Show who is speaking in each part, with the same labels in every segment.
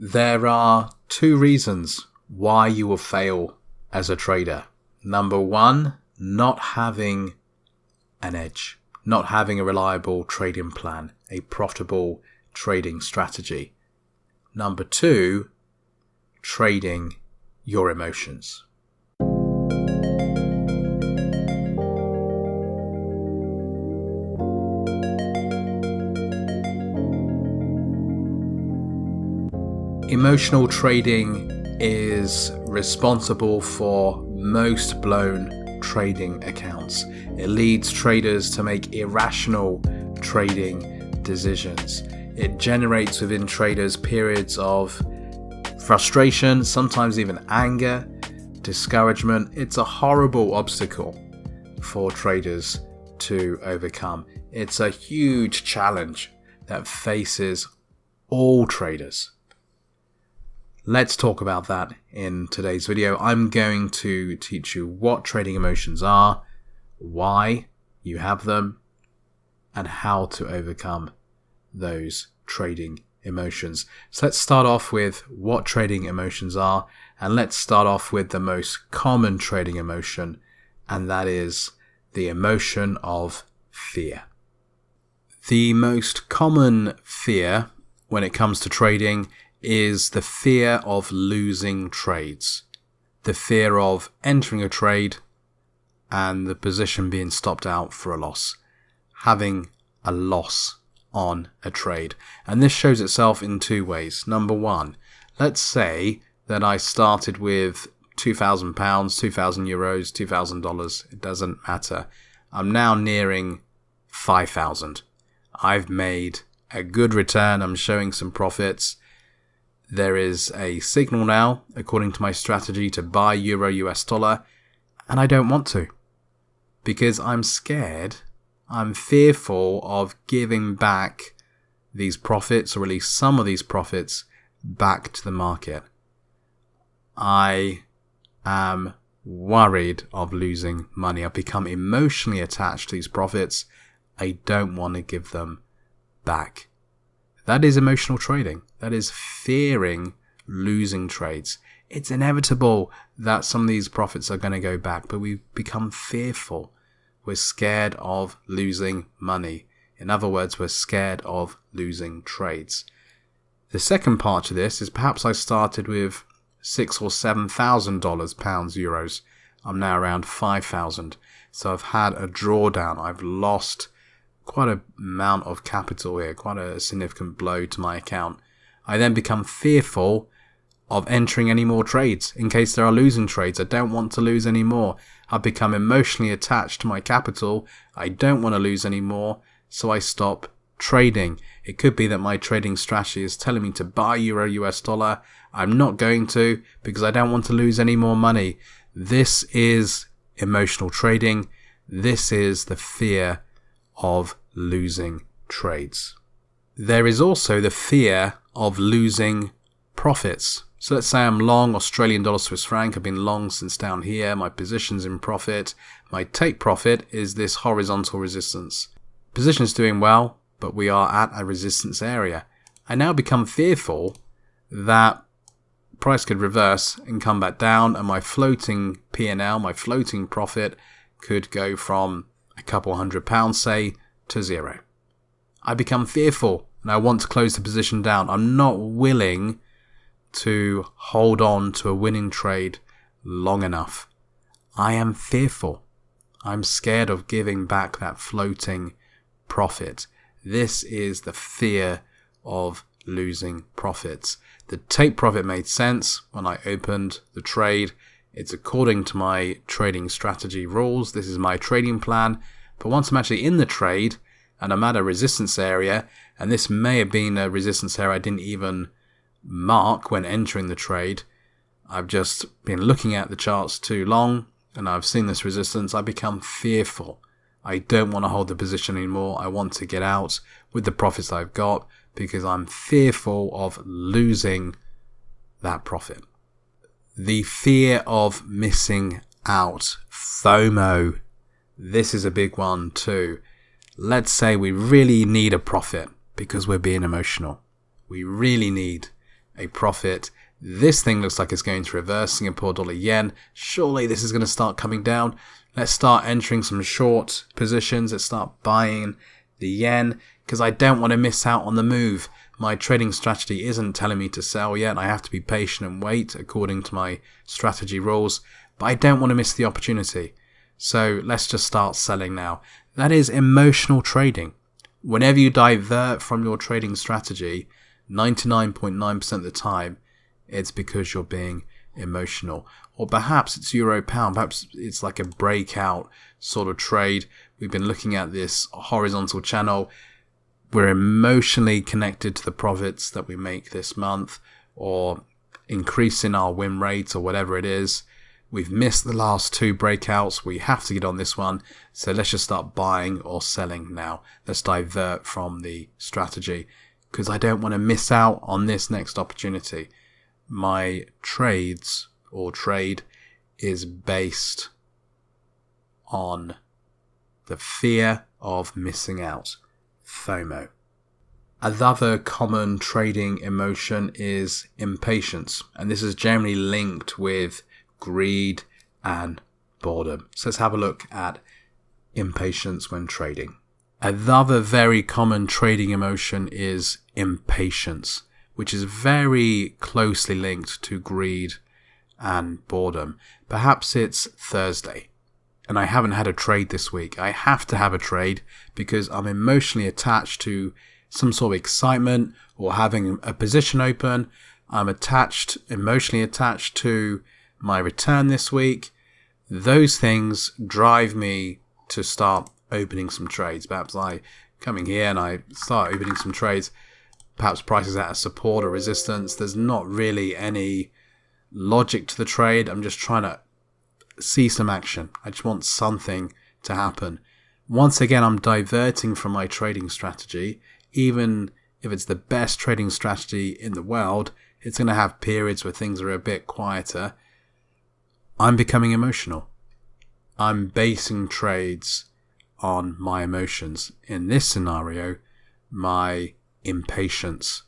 Speaker 1: There are two reasons why you will fail as a trader. Number one, not having an edge, not having a reliable trading plan, a profitable trading strategy. Number two, trading your emotions. Emotional trading is responsible for most blown trading accounts. It leads traders to make irrational trading decisions. It generates within traders periods of frustration, sometimes even anger, discouragement. It's a horrible obstacle for traders to overcome. It's a huge challenge that faces all traders. Let's talk about that in today's video. I'm going to teach you what trading emotions are, why you have them, and how to overcome those trading emotions. So let's start off with what trading emotions are, and let's start off with the most common trading emotion, and that is the emotion of fear. The most common fear when it comes to trading is the fear of losing trades. The fear of entering a trade and the position being stopped out for a loss. Having a loss on a trade. And this shows itself in two ways. Number one, let's say that I started with £2,000, €2,000, $2,000. It doesn't matter. I'm now nearing 5,000. I've made a good return. I'm showing some profits. There is a signal now, according to my strategy, to buy euro US dollar, and I don't want to because I'm scared. I'm fearful of giving back these profits, or at least some of these profits, back to the market. I am worried of losing money. I've become emotionally attached to these profits. I don't want to give them back. That is emotional trading. That is fearing losing trades. It's inevitable that some of these profits are going to go back, but we become fearful. We're scared of losing money. In other words, we're scared of losing trades. The second part to this is perhaps I started with $6,000 or $7,000, pounds, euros. I'm now around 5,000. So I've had a drawdown. I've lost quite an amount of capital here, quite a significant blow to my account. I then become fearful of entering any more trades in case there are losing trades. I don't want to lose any more. I've become emotionally attached to my capital. I don't want to lose any more, so I stop trading. It could be that my trading strategy is telling me to buy euro US dollar. I'm not going to because I don't want to lose any more money. This is emotional trading. This is the fear of losing trades. There is also the fear of losing profits. So let's say I'm long Australian dollar Swiss franc. I've been long since down here. My position's in profit. My take profit is this horizontal resistance. Position's doing well, but we are at a resistance area. I now become fearful that price could reverse and come back down, and my floating P&L, my floating profit, could go from a couple £100, say, to zero. I become fearful and I want to close the position down. I'm not willing to hold on to a winning trade long enough. I am fearful. I'm scared of giving back that floating profit. This is the fear of losing profits. The take profit made sense when I opened the trade. It's according to my trading strategy rules. This is my trading plan. But once I'm actually in the trade and I'm at a resistance area, and this may have been a resistance area I didn't even mark when entering the trade, I've just been looking at the charts too long and I've seen this resistance, I become fearful. I don't want to hold the position anymore. I want to get out with the profits I've got because I'm fearful of losing that profit. The fear of missing out, FOMO. This is a big one too. Let's say we really need a profit because we're being emotional. We really need a profit. This thing looks like it's going to reverse Singapore dollar yen. Surely this is going to start coming down. Let's start entering some short positions. Let's start buying the yen because I don't want to miss out on the move. My trading strategy isn't telling me to sell yet. I have to be patient and wait according to my strategy rules, but I don't want to miss the opportunity. So let's just start selling now. That is emotional trading. Whenever you divert from your trading strategy, 99.9% of the time, it's because you're being emotional. Or perhaps it's euro pound, perhaps it's like a breakout sort of trade. We've been looking at this horizontal channel. We're emotionally connected to the profits that we make this month, or increasing our win rate, or whatever it is. We've missed the last two breakouts. We have to get on this one. So let's just start buying or selling now. Let's divert from the strategy because I don't want to miss out on this next opportunity. My trades or trade is based on the fear of missing out, FOMO. Another common trading emotion is impatience, and this is generally linked with greed and boredom. So let's have a look at impatience when trading. Another very common trading emotion is impatience, which is very closely linked to greed and boredom. Perhaps it's Thursday and I haven't had a trade this week. I have to have a trade because I'm emotionally attached to some sort of excitement or having a position open. I'm emotionally attached to my return this week. Those things drive me to start opening some trades. Perhaps I come in here and I start opening some trades. Perhaps prices at a support or resistance. There's not really any logic to the trade. I'm just trying to see some action. I just want something to happen. Once again, I'm diverting from my trading strategy. Even if it's the best trading strategy in the world, it's going to have periods where things are a bit quieter. I'm becoming emotional. I'm basing trades on my emotions. In this scenario, my impatience.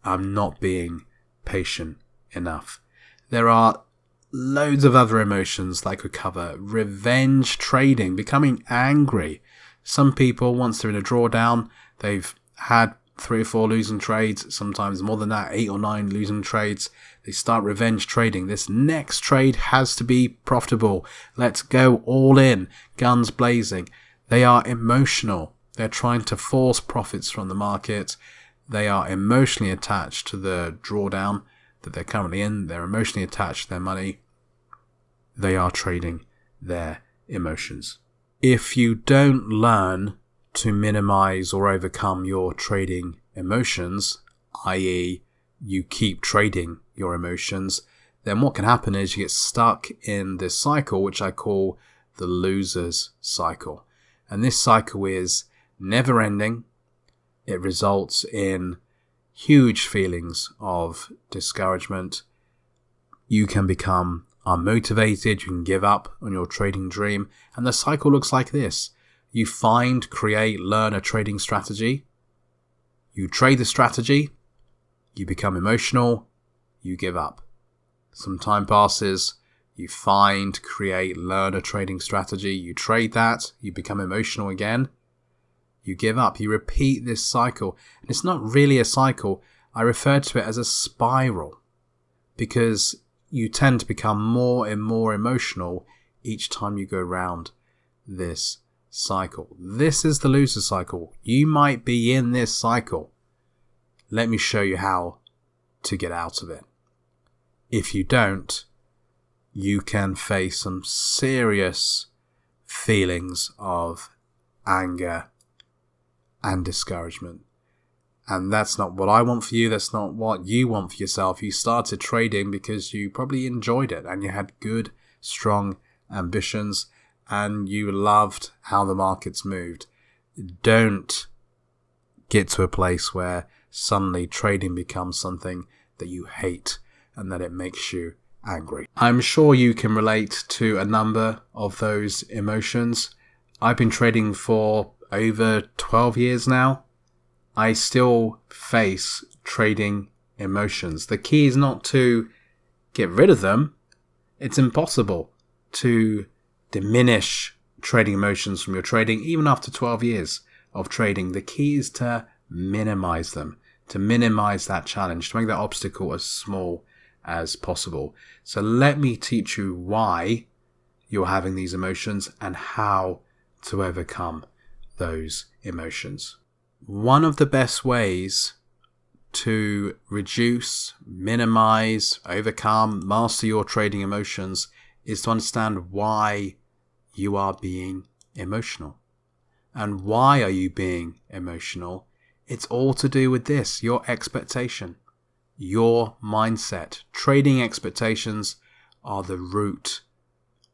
Speaker 1: I'm not being patient enough. There are loads of other emotions that I could cover. Revenge trading, becoming angry. Some people, once they're in a drawdown, they've had 3 or 4 losing trades, sometimes more than that, 8 or 9 losing trades. They start revenge trading. This next trade has to be profitable. Let's go all in, guns blazing. They are emotional. They're trying to force profits from the market. They are emotionally attached to the drawdown that they're currently in. They're emotionally attached to their money. They are trading their emotions. If you don't learn to minimize or overcome your trading emotions, i.e. you keep trading your emotions, then what can happen is you get stuck in this cycle, which I call the loser's cycle. And this cycle is never ending. It results in huge feelings of discouragement. You can become unmotivated. You can give up on your trading dream. And the cycle looks like this. You find, create, learn a trading strategy. You trade the strategy. You become emotional. You give up. Some time passes. You find, create, learn a trading strategy. You trade that. You become emotional again. You give up. You repeat this cycle. And it's not really a cycle. I refer to it as a spiral because you tend to become more and more emotional each time you go around this cycle. This is the loser cycle. You might be in this cycle. Let me show you how to get out of it. If you don't, you can face some serious feelings of anger and discouragement. And that's not what I want for you. That's not what you want for yourself. You started trading because you probably enjoyed it and you had good, strong ambitions and you loved how the markets moved. Don't get to a place where suddenly trading becomes something that you hate and that it makes you angry. I'm sure you can relate to a number of those emotions. I've been trading for over 12 years now. I still face trading emotions. The key is not to get rid of them. It's impossible to diminish trading emotions from your trading, even after 12 years of trading. The key is to minimize them, to minimize that challenge, to make that obstacle as small as possible. So let me teach you why you're having these emotions and how to overcome those emotions. One of the best ways to reduce, minimize, overcome, master your trading emotions is to understand why you are being emotional. And why are you being emotional? It's all to do with this, your expectation, your mindset. Trading expectations are the root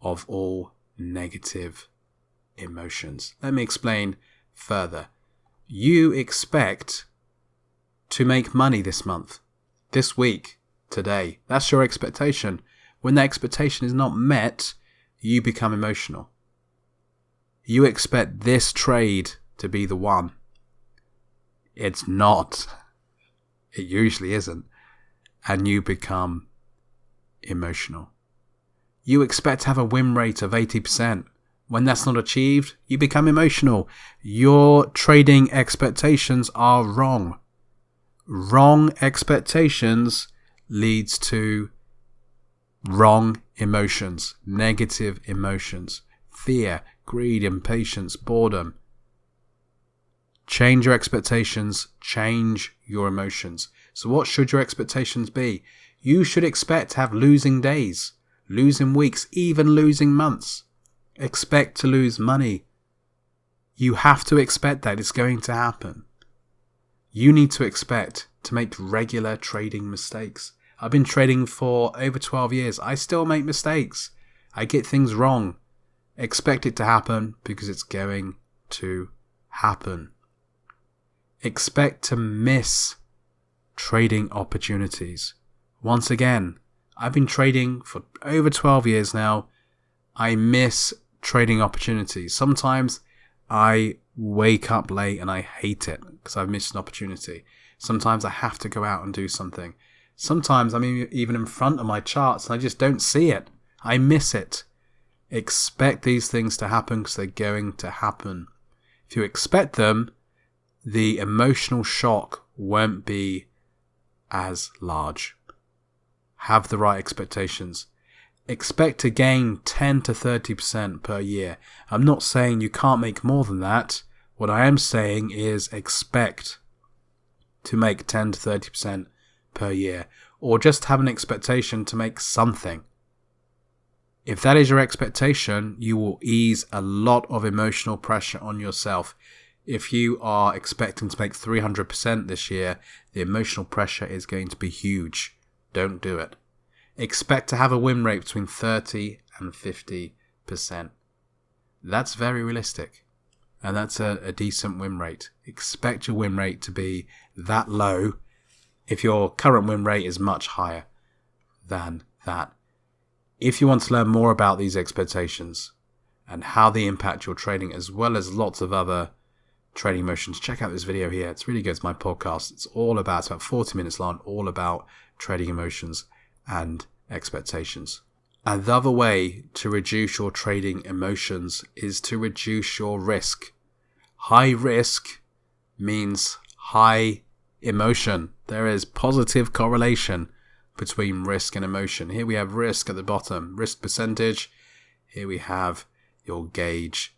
Speaker 1: of all negative emotions. Let me explain further. You expect to make money this month, this week, today. That's your expectation. When that expectation is not met, you become emotional. You expect this trade to be the one. It's not. It usually isn't. And you become emotional. You expect to have a win rate of 80%. When that's not achieved, you become emotional. Your trading expectations are wrong. Wrong expectations leads to wrong emotions, negative emotions, fear, greed, impatience, boredom. Change your expectations, change your emotions. So what should your expectations be? You should expect to have losing days, losing weeks, even losing months. Expect to lose money. You have to expect that it's going to happen. You need to expect to make regular trading mistakes. I've been trading for over 12 years. I still make mistakes. I get things wrong. Expect it to happen because it's going to happen. Expect to miss trading opportunities. Once again, I've been trading for over 12 years now. I miss trading opportunities. Sometimes I wake up late and I hate it because I've missed an opportunity. Sometimes I have to go out and do something. Sometimes I'm even in front of my charts and I just don't see it. I miss it. Expect these things to happen because they're going to happen. If you expect them, the emotional shock won't be as large. Have the right expectations. Expect to gain 10 to 30% per year. I'm not saying you can't make more than that. What I am saying is expect to make 10 to 30% per year, or just have an expectation to make something. If that is your expectation, you will ease a lot of emotional pressure on yourself. If you are expecting to make 300% this year, the emotional pressure is going to be huge. Don't do it. Expect to have a win rate between 30 and 50%. That's very realistic. And that's a decent win rate. Expect your win rate to be that low if your current win rate is much higher than that. If you want to learn more about these expectations and how they impact your trading, as well as lots of other trading emotions, check out this video here. It's really good. It's my podcast. It's about 40 minutes long, all about trading emotions and expectations. And the other way to reduce your trading emotions is to reduce your risk. High risk means high emotion. There is positive correlation between risk and emotion. Here we have risk at the bottom, risk percentage. Here we have your gauge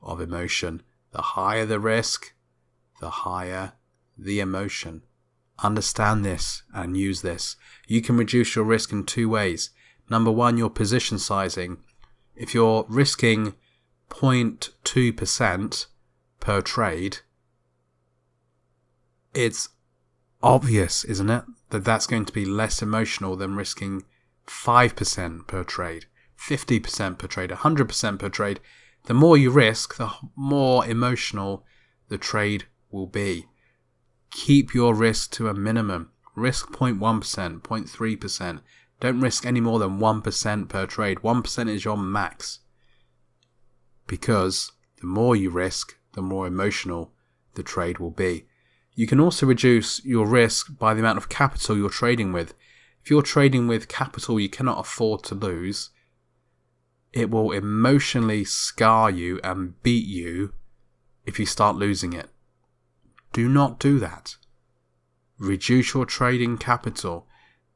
Speaker 1: of emotion. The higher the risk, the higher the emotion. Understand this and use this. You can reduce your risk in two ways. Number one, your position sizing. If you're risking 0.2% per trade, it's obvious, isn't it, that that's going to be less emotional than risking 5% per trade, 50% per trade, 100% per trade. The more you risk, the more emotional the trade will be. Keep your risk to a minimum. Risk 0.1%, 0.3%. Don't risk any more than 1% per trade. 1% is your max. Because the more you risk, the more emotional the trade will be. You can also reduce your risk by the amount of capital you're trading with. If you're trading with capital you cannot afford to lose, it will emotionally scar you and beat you if you start losing it. Do not do that. Reduce your trading capital.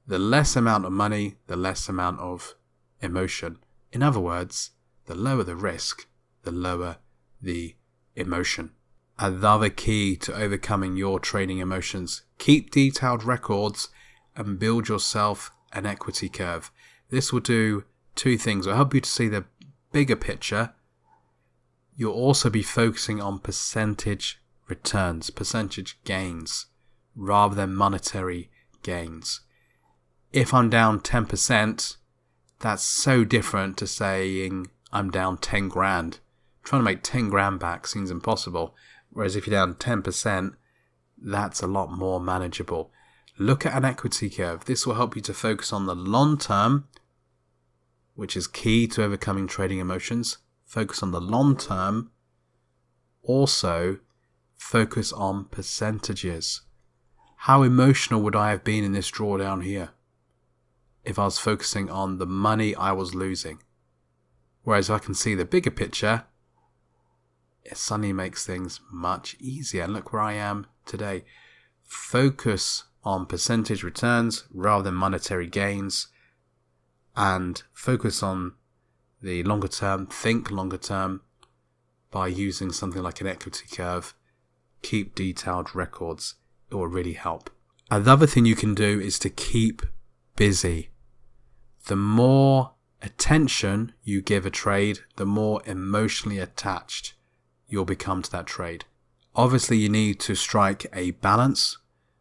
Speaker 1: The less amount of money, the less amount of emotion. In other words, the lower the risk, the lower the emotion. Another key to overcoming your trading emotions: keep detailed records and build yourself an equity curve. This will do two things. It will help you to see the bigger picture. You'll also be focusing on percentage returns, percentage gains, rather than monetary gains. If I'm down 10%, that's so different to saying I'm down 10 grand. Trying to make 10 grand back seems impossible. Whereas if you're down 10%, that's a lot more manageable. Look at an equity curve. This will help you to focus on the long term, which is key to overcoming trading emotions. Focus on the long term. Also, focus on percentages. How emotional would I have been in this drawdown here if I was focusing on the money I was losing? Whereas I can see the bigger picture, it suddenly makes things much easier. And look where I am today. Focus on percentage returns rather than monetary gains, and focus on the longer term. Think longer term by using something like an equity curve. Keep detailed records. It will really help. Another thing you can do is to keep busy. The more attention you give a trade, the more emotionally attached you'll become to that trade. Obviously, you need to strike a balance.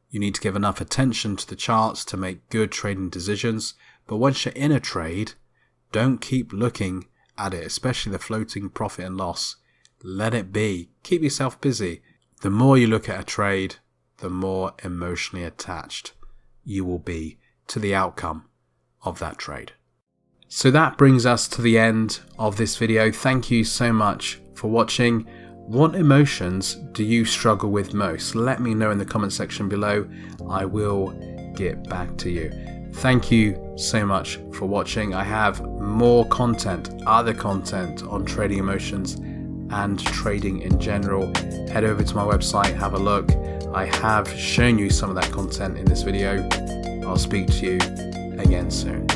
Speaker 1: You need to give enough attention to the charts to make good trading decisions. But once you're in a trade, don't keep looking at it, especially the floating profit and loss. Let it be. Keep yourself busy. The more you look at a trade, the more emotionally attached you will be to the outcome of that trade. So that brings us to the end of this video. Thank you so much for watching. What emotions do you struggle with most? Let me know in the comment section below. I will get back to you. Thank you so much for watching. I have more content, other content on trading emotions and trading in general. Head over to my website, have a look. I have shown you some of that content in this video. I'll speak to you again soon.